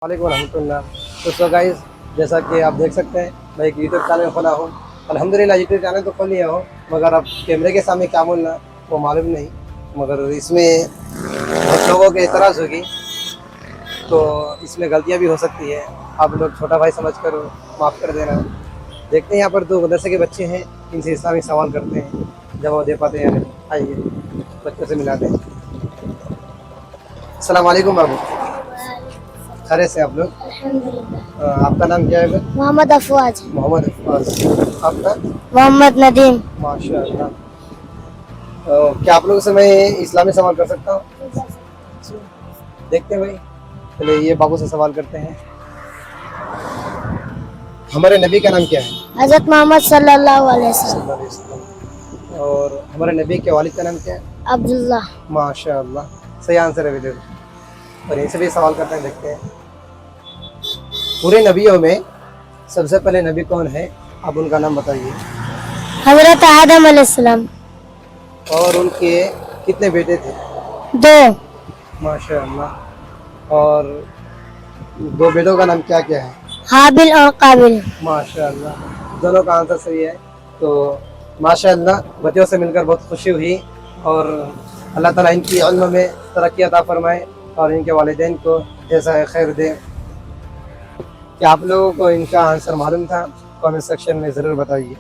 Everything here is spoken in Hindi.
वालेकुम रहमतुल्लाह। तो गाइस, जैसा कि आप देख सकते हैं, मैं एक यूट्यूब चैनल खोला हूँ। अल्हम्दुलिल्लाह यूट्यूब चैनल तो खोल लिया हूँ, मगर अब कैमरे के सामने क्या बोलना वो मालूम नहीं। मगर इसमें बहुत लोगों की एतराज़ होगी, तो इसमें गलतियाँ भी हो सकती है। आप लोग छोटा भाई समझ कर माफ़ कर देना। देखते हैं यहाँ पर दो मदरसे के बच्चे हैं, इनसे इस्लामिक सवाल करते हैं, जवाब दे पाते हैं या नहीं। आइए बच्चों से मिलाते हैं। अस्सलाम वालेकुम बाबू, खैर से आप लोग? आपका नाम क्या है? मोहम्मद अफवाज। मोहम्मद अफवाज। आपका? मोहम्मद नदीम। माशाअल्लाह। क्या आप लोगों से मैं इस्लामी सवाल कर सकता हूँ? देखते हैं भाई। चलिए ये बाबू से सवाल करते हैं। हमारे नबी का नाम क्या है? हजरत मोहम्मद सल्लल्लाहु अलैहि वसल्लम। सल्लल्लाहु अलैहि वसल्लम। और हमारे नबी के वालिद का नाम क्या है? अब्दुल्ला। माशाअल्लाह, सही आंसर है विदर। और इनसे भी सवाल करते हैं, देखते हैं। पूरे नबियों में सबसे पहले नबी कौन है? आप उनका नाम बताइए। हजरत आदम अलैहिस्सलाम। और उनके कितने बेटे थे? 2। माशाअल्लाह। और दो बेटों का नाम क्या क्या है? हाबिल और काबिल। माशाअल्लाह, दोनों का आंसर सही है। तो माशाअल्लाह, बच्चों से मिलकर बहुत खुशी हुई। और अल्लाह ताला इनकी इल्म में तरक्की अता फरमाए और इनके वालिदैन को जैसा खैर दे। क्या आप लोगों को इनका आंसर मालूम था? कमेंट सेक्शन में ज़रूर बताइए।